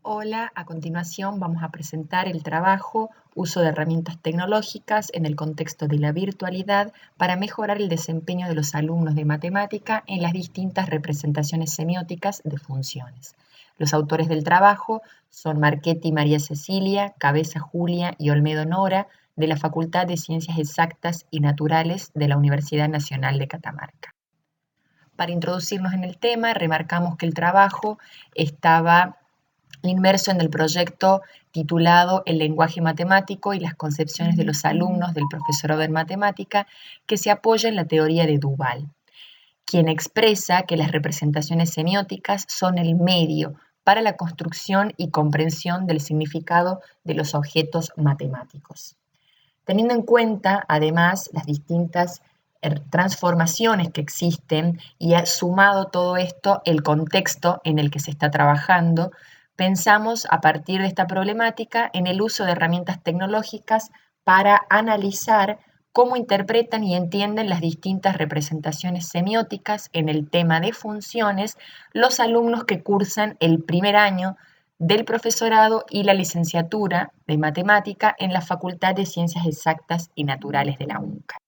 Hola, a continuación vamos a presentar el trabajo Uso de herramientas tecnológicas en el contexto de la virtualidad para mejorar el desempeño de los alumnos de matemática en las distintas representaciones semióticas de funciones. Los autores del trabajo son Marchetti María Cecilia, Cabeza Julia y Olmedo Nora, de la Facultad de Ciencias Exactas y Naturales de la Universidad Nacional de Catamarca. Para introducirnos en el tema, remarcamos que el trabajo estaba inmerso en el proyecto titulado El lenguaje matemático y las concepciones de los alumnos del profesorado en matemática, que se apoya en la teoría de Duval, quien expresa que las representaciones semióticas son el medio para la construcción y comprensión del significado de los objetos matemáticos. Teniendo en cuenta, además, las distintas transformaciones que existen y ha sumado todo esto el contexto en el que se está trabajando, pensamos a partir de esta problemática en el uso de herramientas tecnológicas para analizar cómo interpretan y entienden las distintas representaciones semióticas en el tema de funciones los alumnos que cursan el primer año del profesorado y la licenciatura de matemática en la Facultad de Ciencias Exactas y Naturales de la UNCA.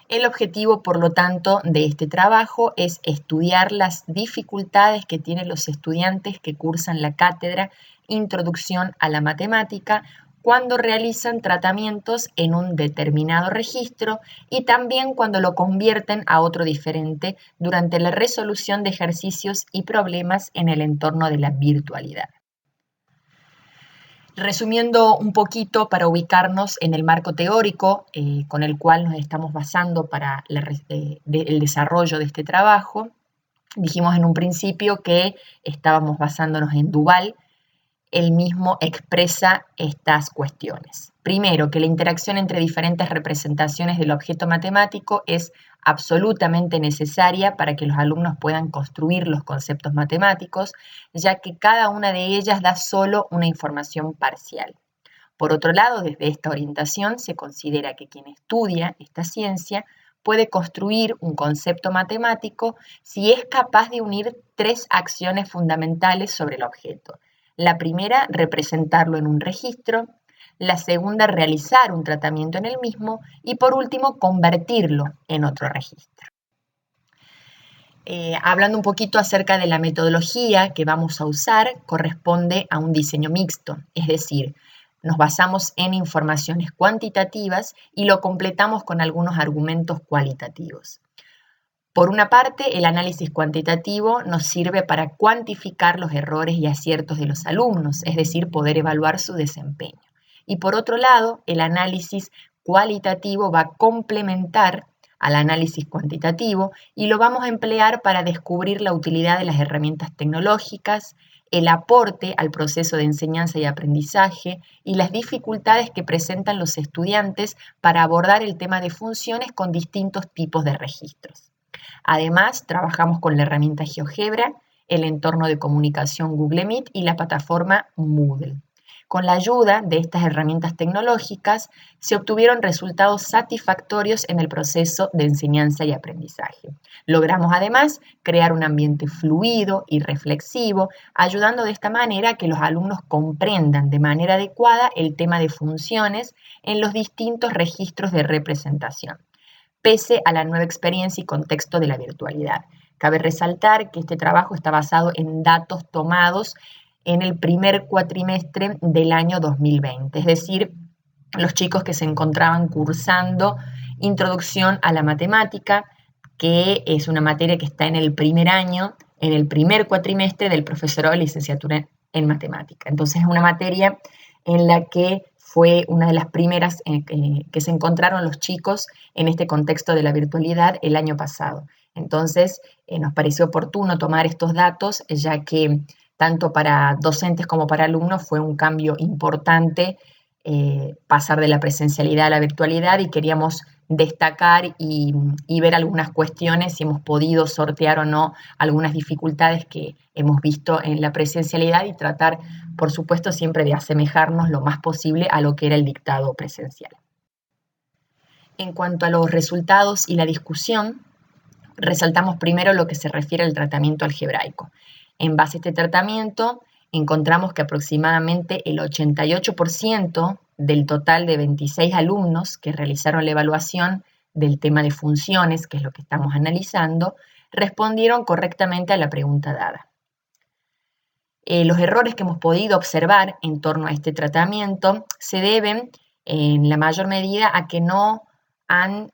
El objetivo, por lo tanto, de este trabajo es estudiar las dificultades que tienen los estudiantes que cursan la cátedra Introducción a la Matemática cuando realizan tratamientos en un determinado registro y también cuando lo convierten a otro diferente durante la resolución de ejercicios y problemas en el entorno de la virtualidad. Resumiendo un poquito para ubicarnos en el marco teórico con el cual nos estamos basando para el desarrollo de este trabajo, dijimos en un principio que estábamos basándonos en Duval. Él mismo expresa estas cuestiones. Primero, que la interacción entre diferentes representaciones del objeto matemático es absolutamente necesaria para que los alumnos puedan construir los conceptos matemáticos, ya que cada una de ellas da solo una información parcial. Por otro lado, desde esta orientación se considera que quien estudia esta ciencia puede construir un concepto matemático si es capaz de unir tres acciones fundamentales sobre el objeto. La primera, representarlo en un registro. La segunda, realizar un tratamiento en el mismo. Y por último, convertirlo en otro registro. Hablando un poquito acerca de la metodología que vamos a usar, corresponde a un diseño mixto, es decir, nos basamos en informaciones cuantitativas y lo completamos con algunos argumentos cualitativos. Por una parte, el análisis cuantitativo nos sirve para cuantificar los errores y aciertos de los alumnos, es decir, poder evaluar su desempeño. Y por otro lado, el análisis cualitativo va a complementar al análisis cuantitativo y lo vamos a emplear para descubrir la utilidad de las herramientas tecnológicas, el aporte al proceso de enseñanza y aprendizaje y las dificultades que presentan los estudiantes para abordar el tema de funciones con distintos tipos de registros. Además, trabajamos con la herramienta GeoGebra, el entorno de comunicación Google Meet y la plataforma Moodle. Con la ayuda de estas herramientas tecnológicas se obtuvieron resultados satisfactorios en el proceso de enseñanza y aprendizaje. Logramos además crear un ambiente fluido y reflexivo, ayudando de esta manera a que los alumnos comprendan de manera adecuada el tema de funciones en los distintos registros de representación, pese a la nueva experiencia y contexto de la virtualidad. Cabe resaltar que este trabajo está basado en datos tomados en el primer cuatrimestre del año 2020, es decir, los chicos que se encontraban cursando Introducción a la Matemática, que es una materia que está en el primer año, en el primer cuatrimestre del profesorado de licenciatura en matemática. Entonces es una materia en la que fue una de las primeras que se encontraron los chicos en este contexto de la virtualidad el año pasado. Entonces nos pareció oportuno tomar estos datos, ya que tanto para docentes como para alumnos fue un cambio importante pasar de la presencialidad a la virtualidad y queríamos destacar y ver algunas cuestiones, si hemos podido sortear o no algunas dificultades que hemos visto en la presencialidad y tratar, por supuesto, siempre de asemejarnos lo más posible a lo que era el dictado presencial. En cuanto a los resultados y la discusión, resaltamos primero lo que se refiere al tratamiento algebraico. En base a este tratamiento, encontramos que aproximadamente el 88% del total de 26 alumnos que realizaron la evaluación del tema de funciones, que es lo que estamos analizando, respondieron correctamente a la pregunta dada. Los errores que hemos podido observar en torno a este tratamiento se deben en la mayor medida a que no han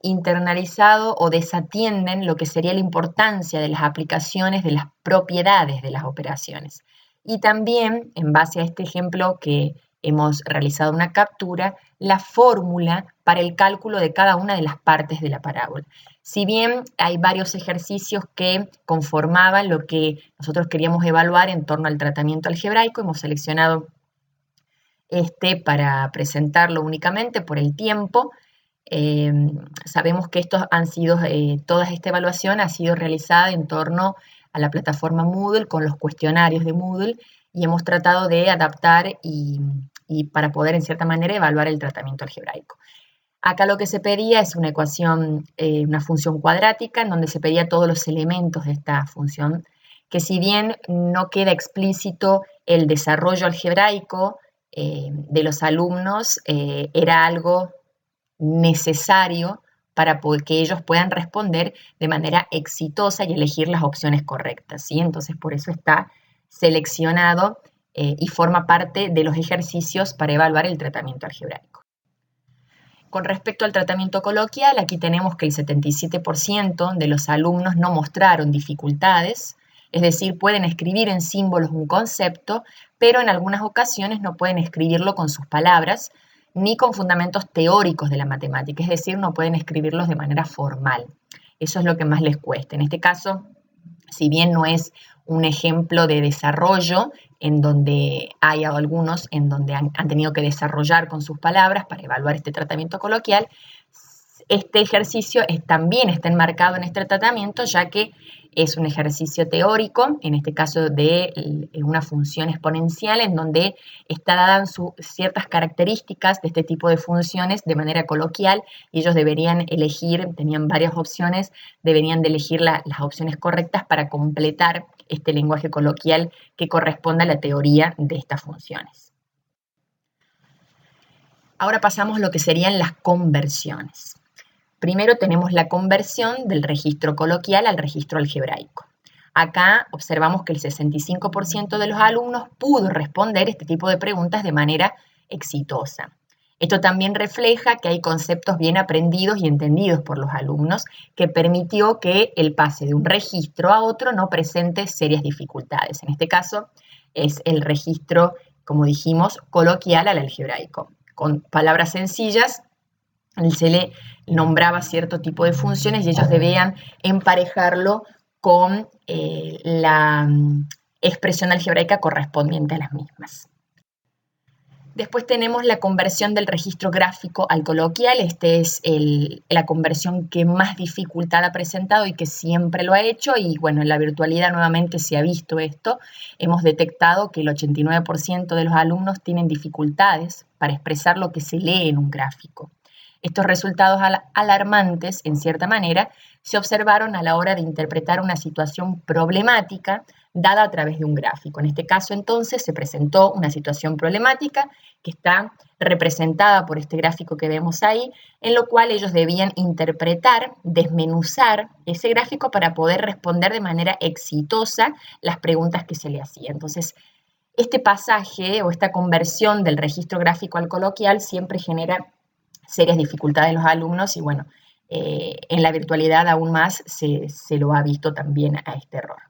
internalizado o desatienden lo que sería la importancia de las aplicaciones de las propiedades de las operaciones. Y también, en base a este ejemplo que hemos realizado una captura, la fórmula para el cálculo de cada una de las partes de la parábola. Si bien hay varios ejercicios que conformaban lo que nosotros queríamos evaluar en torno al tratamiento algebraico, hemos seleccionado este para presentarlo únicamente por el tiempo. Sabemos que toda esta evaluación ha sido realizada en torno a la plataforma Moodle con los cuestionarios de Moodle y hemos tratado de adaptar y para poder en cierta manera evaluar el tratamiento algebraico. Acá lo que se pedía es una ecuación, una función cuadrática en donde se pedía todos los elementos de esta función, que si bien no queda explícito el desarrollo algebraico de los alumnos, era algo necesario para que ellos puedan responder de manera exitosa y elegir las opciones correctas, ¿sí? Entonces, por eso está seleccionado y forma parte de los ejercicios para evaluar el tratamiento algebraico. Con respecto al tratamiento coloquial, aquí tenemos que el 77% de los alumnos no mostraron dificultades, es decir, pueden escribir en símbolos un concepto, pero en algunas ocasiones no pueden escribirlo con sus palabras, ni con fundamentos teóricos de la matemática, es decir, no pueden escribirlos de manera formal. Eso es lo que más les cuesta. En este caso, si bien no es un ejemplo de desarrollo, en donde hay algunos en donde han tenido que desarrollar con sus palabras para evaluar este tratamiento coloquial, este ejercicio también está enmarcado en este tratamiento, ya que es un ejercicio teórico, en este caso de una función exponencial, en donde está dadas ciertas características de este tipo de funciones de manera coloquial, y ellos deberían elegir, tenían varias opciones, deberían de elegir las opciones correctas para completar este lenguaje coloquial que corresponde a la teoría de estas funciones. Ahora pasamos a lo que serían las conversiones. Primero tenemos la conversión del registro coloquial al registro algebraico. Acá observamos que el 65% de los alumnos pudo responder este tipo de preguntas de manera exitosa. Esto también refleja que hay conceptos bien aprendidos y entendidos por los alumnos, que permitió que el pase de un registro a otro no presente serias dificultades. En este caso es el registro, como dijimos, coloquial al algebraico. Con palabras sencillas, se le nombraba cierto tipo de funciones y ellos debían emparejarlo con la expresión algebraica correspondiente a las mismas. Después tenemos la conversión del registro gráfico al coloquial. Esta es la conversión que más dificultad ha presentado y que siempre lo ha hecho. Y bueno, en la virtualidad nuevamente se ha visto esto. Hemos detectado que el 89% de los alumnos tienen dificultades para expresar lo que se lee en un gráfico. Estos resultados alarmantes, en cierta manera, se observaron a la hora de interpretar una situación problemática dada a través de un gráfico. En este caso, entonces, se presentó una situación problemática que está representada por este gráfico que vemos ahí, en lo cual ellos debían interpretar, desmenuzar ese gráfico para poder responder de manera exitosa las preguntas que se le hacían. Entonces, este pasaje o esta conversión del registro gráfico al coloquial siempre genera serias dificultades en los alumnos y bueno, en la virtualidad aún más se lo ha visto también a este error.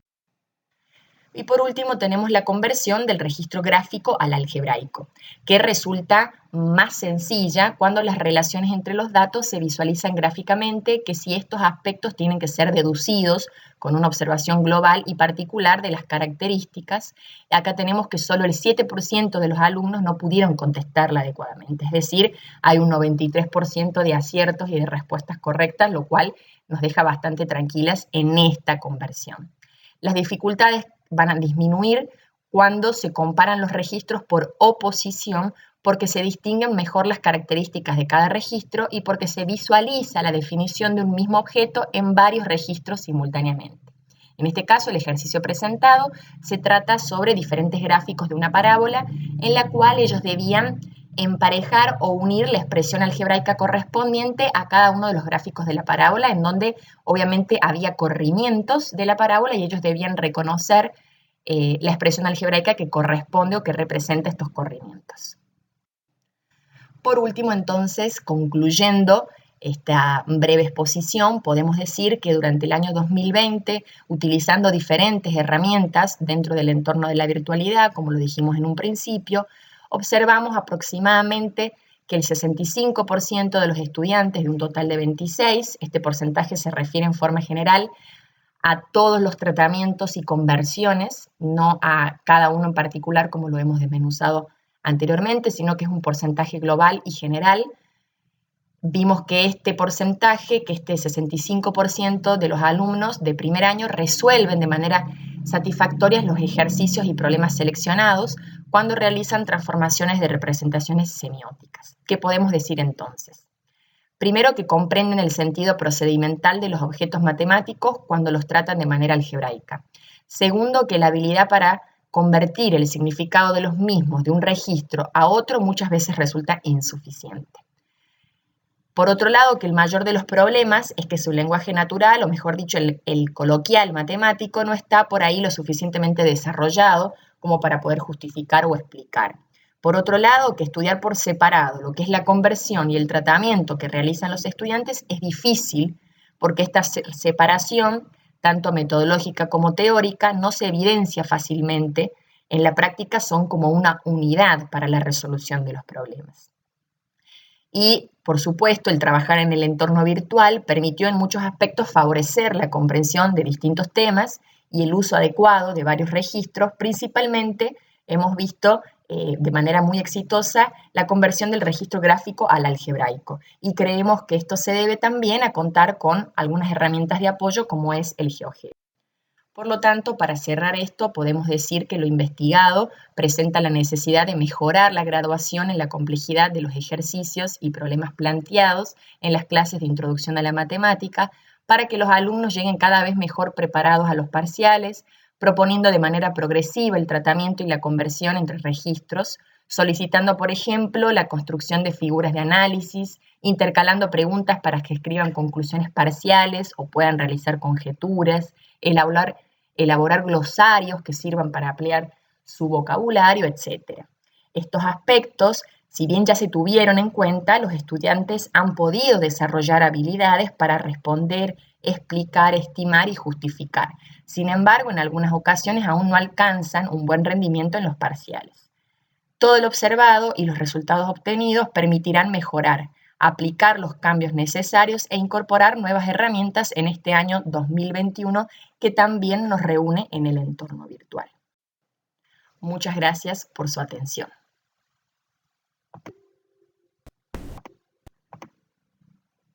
Y por último tenemos la conversión del registro gráfico al algebraico, que resulta más sencilla cuando las relaciones entre los datos se visualizan gráficamente, que si estos aspectos tienen que ser deducidos con una observación global y particular de las características. Acá tenemos que solo el 7% de los alumnos no pudieron contestarla adecuadamente, es decir, hay un 93% de aciertos y de respuestas correctas, lo cual nos deja bastante tranquilas en esta conversión. Las dificultades van a disminuir cuando se comparan los registros por oposición, porque se distinguen mejor las características de cada registro y porque se visualiza la definición de un mismo objeto en varios registros simultáneamente. En este caso, el ejercicio presentado se trata sobre diferentes gráficos de una parábola en la cual ellos debían emparejar o unir la expresión algebraica correspondiente a cada uno de los gráficos de la parábola, en donde obviamente había corrimientos de la parábola y ellos debían reconocer la expresión algebraica que corresponde o que representa estos corrimientos. Por último, entonces, concluyendo esta breve exposición, podemos decir que durante el año 2020, utilizando diferentes herramientas dentro del entorno de la virtualidad, como lo dijimos en un principio, observamos aproximadamente que el 65% de los estudiantes de un total de 26, este porcentaje se refiere en forma general a todos los tratamientos y conversiones, no a cada uno en particular como lo hemos desmenuzado anteriormente, sino que es un porcentaje global y general. Vimos que este porcentaje, que este 65% de los alumnos de primer año resuelven de manera satisfactoria los ejercicios y problemas seleccionados cuando realizan transformaciones de representaciones semióticas. ¿Qué podemos decir entonces? Primero, que comprenden el sentido procedimental de los objetos matemáticos cuando los tratan de manera algebraica. Segundo, que la habilidad para convertir el significado de los mismos de un registro a otro muchas veces resulta insuficiente. Por otro lado, que el mayor de los problemas es que su lenguaje natural, o mejor dicho, el coloquial matemático, no está por ahí lo suficientemente desarrollado como para poder justificar o explicar. Por otro lado, que estudiar por separado lo que es la conversión y el tratamiento que realizan los estudiantes es difícil porque esta separación, tanto metodológica como teórica, no se evidencia fácilmente. En la práctica son como una unidad para la resolución de los problemas. Y, por supuesto, el trabajar en el entorno virtual permitió en muchos aspectos favorecer la comprensión de distintos temas y el uso adecuado de varios registros. Principalmente hemos visto de manera muy exitosa la conversión del registro gráfico al algebraico, y creemos que esto se debe también a contar con algunas herramientas de apoyo como es el GeoGebra. Por lo tanto, para cerrar esto, podemos decir que lo investigado presenta la necesidad de mejorar la graduación en la complejidad de los ejercicios y problemas planteados en las clases de introducción a la matemática para que los alumnos lleguen cada vez mejor preparados a los parciales, proponiendo de manera progresiva el tratamiento y la conversión entre registros, solicitando, por ejemplo, la construcción de figuras de análisis, intercalando preguntas para que escriban conclusiones parciales o puedan realizar conjeturas, elaborar glosarios que sirvan para ampliar su vocabulario, etc. Estos aspectos, si bien ya se tuvieron en cuenta, los estudiantes han podido desarrollar habilidades para responder, explicar, estimar y justificar. Sin embargo, en algunas ocasiones aún no alcanzan un buen rendimiento en los parciales. Todo lo observado y los resultados obtenidos permitirán mejorar, aplicar los cambios necesarios e incorporar nuevas herramientas en este año 2021 que también nos reúne en el entorno virtual. Muchas gracias por su atención.